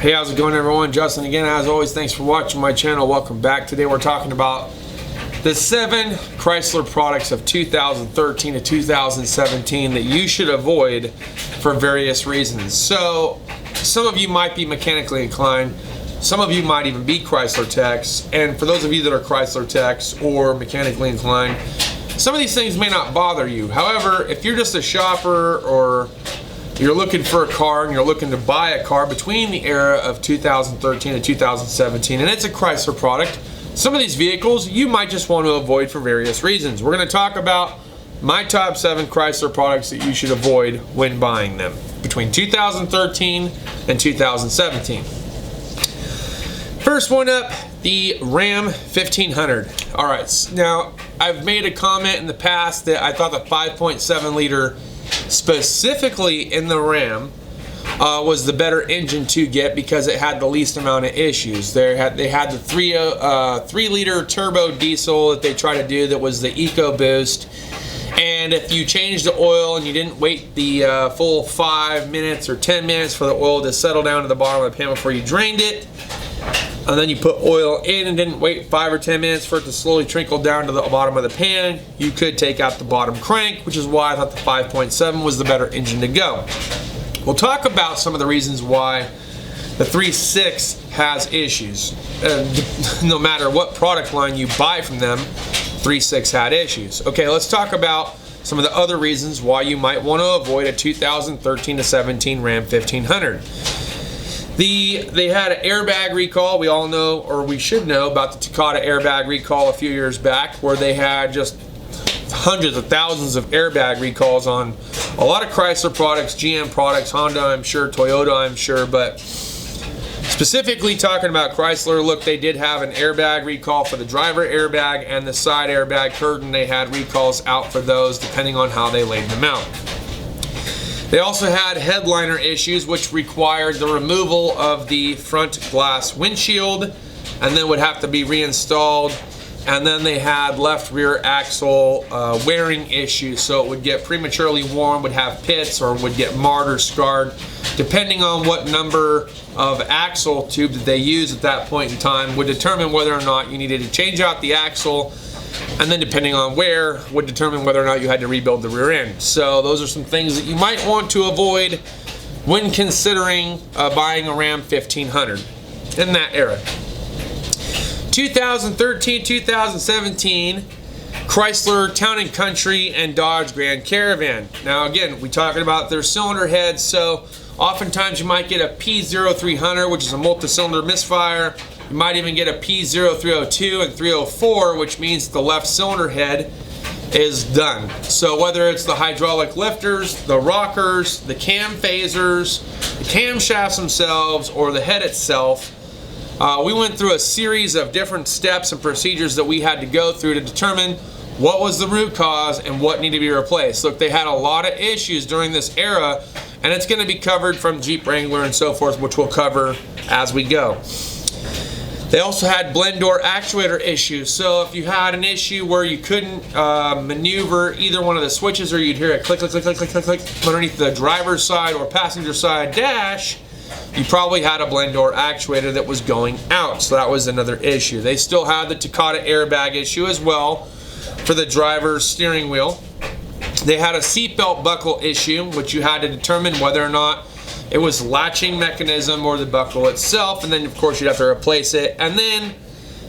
Hey, how's it going, everyone? Justin again. As always, thanks for watching my channel. Welcome back. Today we're talking about the 7 Chrysler products of 2013 to 2017 that you should avoid for various reasons. So some of you might be mechanically inclined, some of you might even be Chrysler techs, and for those of you that are Chrysler techs or mechanically inclined, some of these things may not bother you. However, if you're just a shopper or you're looking for a car and you're looking to buy a car between the era of 2013 and 2017, and it's a Chrysler product, some of these vehicles you might just want to avoid for various reasons. We're going to talk about my top 7 Chrysler products that you should avoid when buying them between 2013 and 2017. First one up, the Ram 1500. Alright, now I've made a comment in the past that I thought the 5.7 liter specifically in the Ram was the better engine to get because it had the least amount of issues. They had the 3 liter turbo diesel that they try to do that was the EcoBoost, and if you changed the oil and you didn't wait the full 5 minutes or 10 minutes for the oil to settle down to the bottom of the pan before you drained it, and then you put oil in and didn't wait 5 or 10 minutes for it to slowly trickle down to the bottom of the pan, you could take out the bottom crank, which is why I thought the 5.7 was the better engine to go. We'll talk about some of the reasons why the 3.6 has issues. No matter what product line you buy from them, 3.6 had issues. Okay, let's talk about some of the other reasons why you might want to avoid a 2013 to 17 Ram 1500. They had an airbag recall. We all know, or we should know, about the Takata airbag recall a few years back, where they had just hundreds of thousands of airbag recalls on a lot of Chrysler products, GM products, Honda I'm sure, Toyota I'm sure, but specifically talking about Chrysler, look, they did have an airbag recall for the driver airbag and the side airbag curtain. They had recalls out for those depending on how they laid them out. They also had headliner issues, which required the removal of the front glass windshield and then would have to be reinstalled. And then they had left rear axle wearing issues, so it would get prematurely worn, would have pits, or would get marred or scarred, depending on what number of axle tube that they used at that point in time would determine whether or not you needed to change out the axle, and then depending on where would determine whether or not you had to rebuild the rear end. So those are some things that you might want to avoid when considering buying a Ram 1500 in that era. 2013-2017 Chrysler Town & Country and Dodge Grand Caravan. Now again, we're talking about their cylinder heads, so oftentimes you might get a P0300, which is a multi-cylinder misfire. You might even get a P0302 and 304, which means the left cylinder head is done. So whether it's the hydraulic lifters, the rockers, the cam phasers, the camshafts themselves, or the head itself, we went through a series of different steps and procedures that we had to go through to determine what was the root cause and what needed to be replaced. Look, they had a lot of issues during this era, and it's going to be covered from Jeep Wrangler and so forth, which we'll cover as we go. They also had blend door actuator issues. So if you had an issue where you couldn't maneuver either one of the switches, or you'd hear a click, click, click, click, click, click, click underneath the driver's side or passenger side dash, you probably had a blend door actuator that was going out. So that was another issue. They still had the Takata airbag issue as well for the driver's steering wheel. They had a seatbelt buckle issue, which you had to determine whether or not it was latching mechanism or the buckle itself, and then of course you'd have to replace it. And then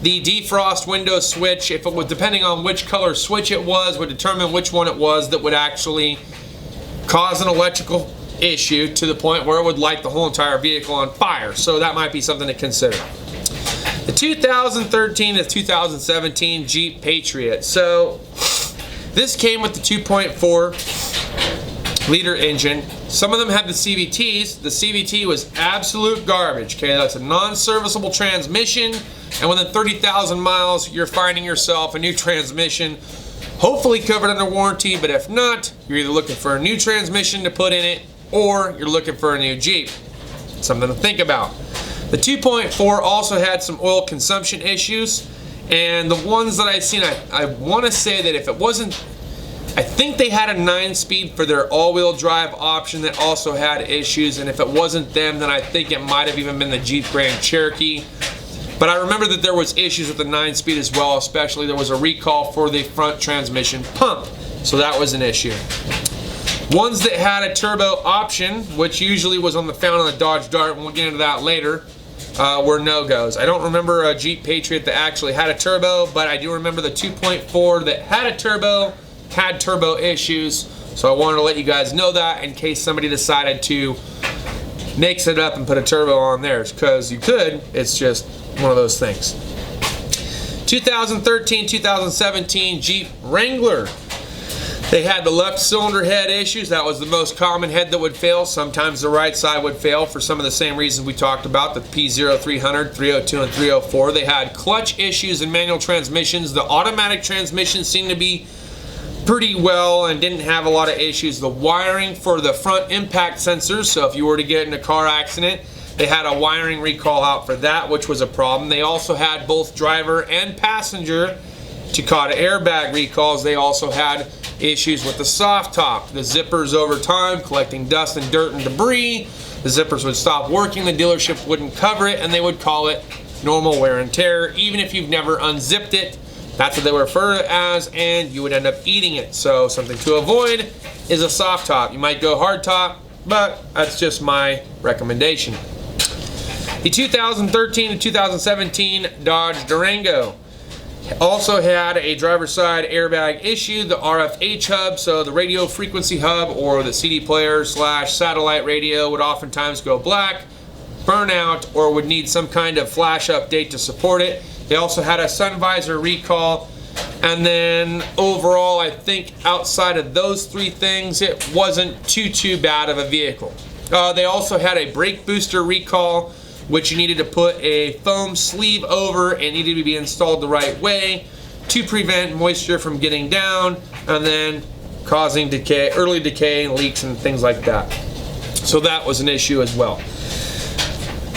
the defrost window switch, if it was, depending on which color switch it was, would determine which one it was that would actually cause an electrical issue to the point where it would light the whole entire vehicle on fire. So that might be something to consider. The 2013 to 2017 Jeep Patriot. So this came with the 2.4 liter engine. Some of them had the CVTs. The CVT was absolute garbage. Okay, that's a non-serviceable transmission, and within 30,000 miles you're finding yourself a new transmission, hopefully covered under warranty. But if not, you're either looking for a new transmission to put in it, or you're looking for a new Jeep. Something to think about. The 2.4 also had some oil consumption issues, and the ones that I've seen, I want to say that if it wasn't I think they had a 9-speed for their all-wheel drive option that also had issues, and if it wasn't them, then I think it might have even been the Jeep Grand Cherokee. But I remember that there was issues with the 9-speed as well, especially there was a recall for the front transmission pump, so that was an issue. Ones that had a turbo option, which usually was found on the Dodge Dart, and we'll get into that later, were no-goes. I don't remember a Jeep Patriot that actually had a turbo, but I do remember the 2.4 that had a turbo, had turbo issues, so I wanted to let you guys know that in case somebody decided to mix it up and put a turbo on theirs, because you could. It's just one of those things. 2013, 2017 Jeep Wrangler. They had the left cylinder head issues. That was the most common head that would fail. Sometimes the right side would fail for some of the same reasons we talked about, the P0300, 302, and 304. They had clutch issues in manual transmissions. The automatic transmissions seemed to be pretty well and didn't have a lot of issues. The wiring for the front impact sensors, so if you were to get in a car accident, they had a wiring recall out for that, which was a problem. They also had both driver and passenger Takata airbag recalls. They also had issues with the soft top. The zippers over time collecting dust and dirt and debris. The zippers would stop working, the dealership wouldn't cover it, and they would call it normal wear and tear, even if you've never unzipped it. That's what they refer to it as, and you would end up eating it. So something to avoid is a soft top. You might go hard top, but that's just my recommendation. The 2013 to 2017 Dodge Durango also had a driver's side airbag issue, the RFH hub, so the radio frequency hub or the CD player / satellite radio would oftentimes go black, burn out, or would need some kind of flash update to support it. They also had a sun visor recall, and then overall I think outside of those three things it wasn't too bad of a vehicle. They also had a brake booster recall, which you needed to put a foam sleeve over and needed to be installed the right way to prevent moisture from getting down and then causing decay, early decay and leaks and things like that. So that was an issue as well.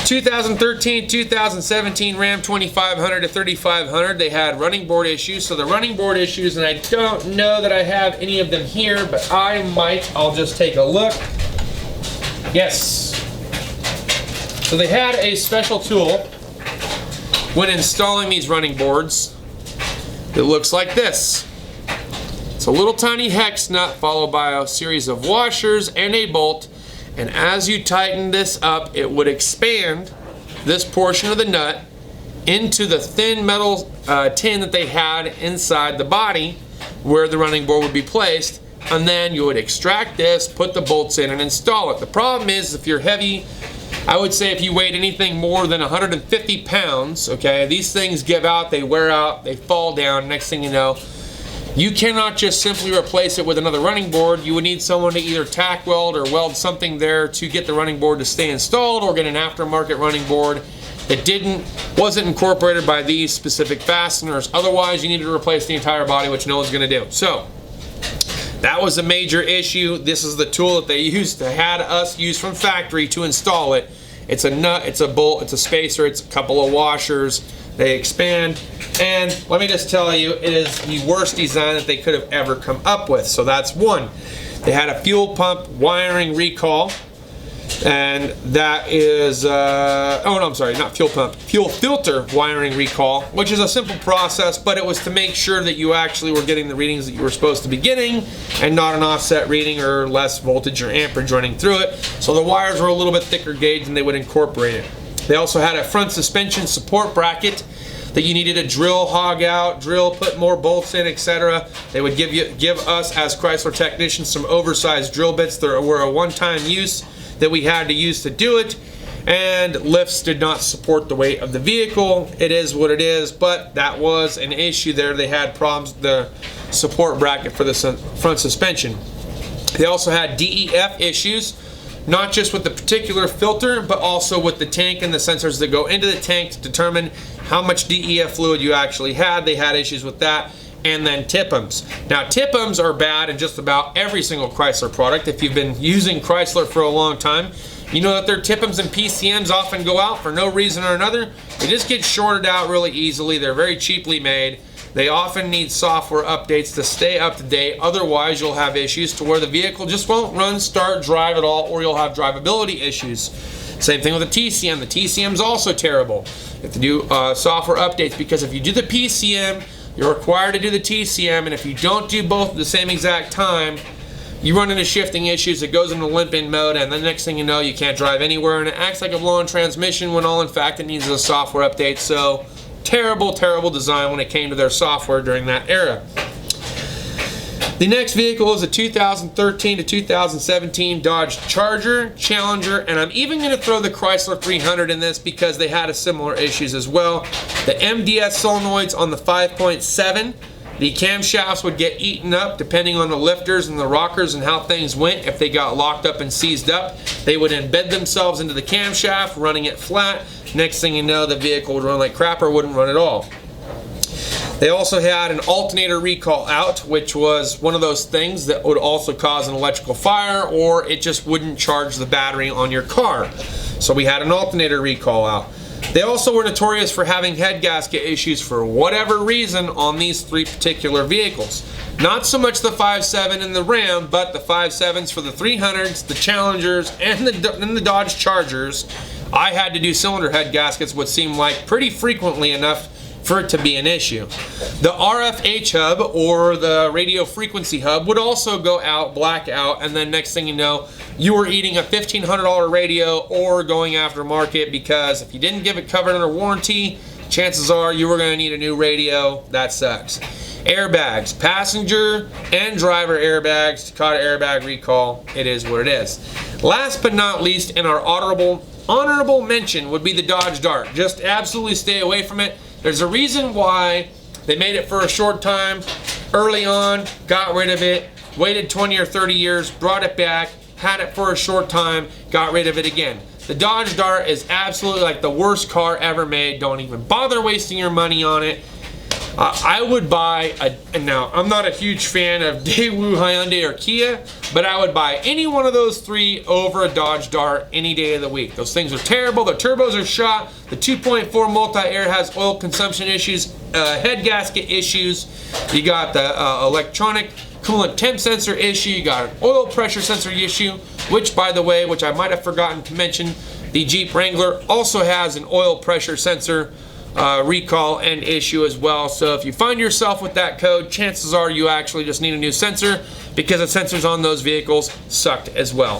2013-2017 Ram 2500 to 3500, they had running board issues. So the running board issues, and I don't know that I have any of them here, but I might. I'll just take a look. Yes. So they had a special tool when installing these running boards that looks like this. It's a little tiny hex nut followed by a series of washers and a bolt, and as you tighten this up it would expand this portion of the nut into the thin metal tin that they had inside the body where the running board would be placed, and then you would extract this, put the bolts in, and install it. The problem is if you're heavy, I would say if you weighed anything more than 150 pounds, okay, these things give out, they wear out, they fall down. Next thing you know, you cannot just simply replace it with another running board. You would need someone to either tack weld or weld something there to get the running board to stay installed, or get an aftermarket running board that wasn't incorporated by these specific fasteners. Otherwise, you need to replace the entire body, which no one's going to do. So that was a major issue. This is the tool that they had us use from factory to install it. It's a nut, it's a bolt, it's a spacer, it's a couple of washers. They expand, and let me just tell you, it is the worst design that they could have ever come up with. So that's one. They had a fuel pump wiring recall, and that is, oh no, I'm sorry, not fuel pump, fuel filter wiring recall, which is a simple process, but it was to make sure that you actually were getting the readings that you were supposed to be getting and not an offset reading or less voltage or amperage running through it. So the wires were a little bit thicker gauge and they would incorporate it. They also had a front suspension support bracket that you needed to drill, hog out, put more bolts in, etc. They would give us as Chrysler technicians some oversized drill bits that were a one-time use that we had to use to do it, and lifts did not support the weight of the vehicle. It is what it is, but that was an issue there. They had problems with the support bracket for the front suspension. They also had DEF issues, not just with the particular filter, but also with the tank and the sensors that go into the tank to determine how much DEF fluid you actually had. They had issues with that. And then tip-ems. Now tip-ems are bad in just about every single Chrysler product. If you've been using Chrysler for a long time, you know that their tip-ems and PCMs often go out for no reason or another. They just get shorted out really easily. They're very cheaply made. They often need software updates to stay up to date. Otherwise, you'll have issues to where the vehicle just won't run, start, drive at all, or you'll have drivability issues. Same thing with the TCM. The TCM is also terrible. You have to do software updates, because if you do the PCM, you're required to do the TCM, and if you don't do both at the same exact time, you run into shifting issues. It goes into limp-in mode, and the next thing you know, you can't drive anywhere, and it acts like a blown transmission when all in fact it needs a software update. So terrible, terrible design when it came to their software during that era. The next vehicle is a 2013 to 2017 Dodge Charger, Challenger, and I'm even going to throw the Chrysler 300 in this because they had a similar issues as well. The MDS solenoids on the 5.7, the camshafts would get eaten up depending on the lifters and the rockers and how things went. If they got locked up and seized up, they would embed themselves into the camshaft, running it flat. Next thing you know, the vehicle would run like crap or wouldn't run at all. They also had an alternator recall out, which was one of those things that would also cause an electrical fire, or it just wouldn't charge the battery on your car. So we had an alternator recall out. They also were notorious for having head gasket issues for whatever reason on these three particular vehicles. Not so much the 5.7 and the Ram, but the 5.7s for the 300s, the Challengers, and the Dodge Chargers. I had to do cylinder head gaskets, what seemed like pretty frequently enough for it to be an issue. The RFH hub, or the radio frequency hub, would also go out, black out, and then next thing you know, you were eating a $1,500 radio or going after market, because if you didn't give it covered under warranty, chances are you were going to need a new radio. That sucks. Airbags, passenger and driver airbags, Takata airbag recall. It is what it is. Last but not least, in our honorable mention would be the Dodge Dart. Just absolutely stay away from it. There's a reason why they made it for a short time early on, got rid of it, waited 20 or 30 years, brought it back, had it for a short time, got rid of it again. The Dodge Dart is absolutely like the worst car ever made. Don't even bother wasting your money on it. I would buy and now I'm not a huge fan of Daewoo, Hyundai, or Kia, but I would buy any one of those three over a Dodge Dart any day of the week. Those things are terrible. The turbos are shot. The 2.4 multi-air has oil consumption issues, head gasket issues. You got the electronic coolant temp sensor issue. You got an oil pressure sensor issue, which, by the way, which I might have forgotten to mention, the Jeep Wrangler also has an oil pressure sensor recall and issue as well. So if you find yourself with that code, chances are you actually just need a new sensor, because the sensors on those vehicles sucked as well.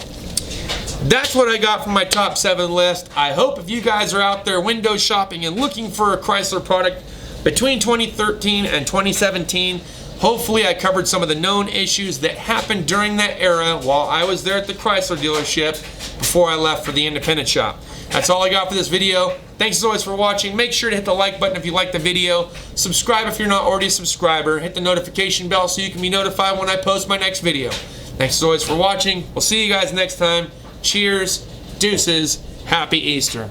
That's what I got from my top 7 list. I hope if you guys are out there window shopping and looking for a Chrysler product between 2013 and 2017, hopefully I covered some of the known issues that happened during that era while I was there at the Chrysler dealership before I left for the independent shop. That's all I got for this video. Thanks as always for watching. Make sure to hit the like button if you like the video. Subscribe if you're not already a subscriber. Hit the notification bell so you can be notified when I post my next video. Thanks as always for watching. We'll see you guys next time. Cheers, deuces, happy Easter.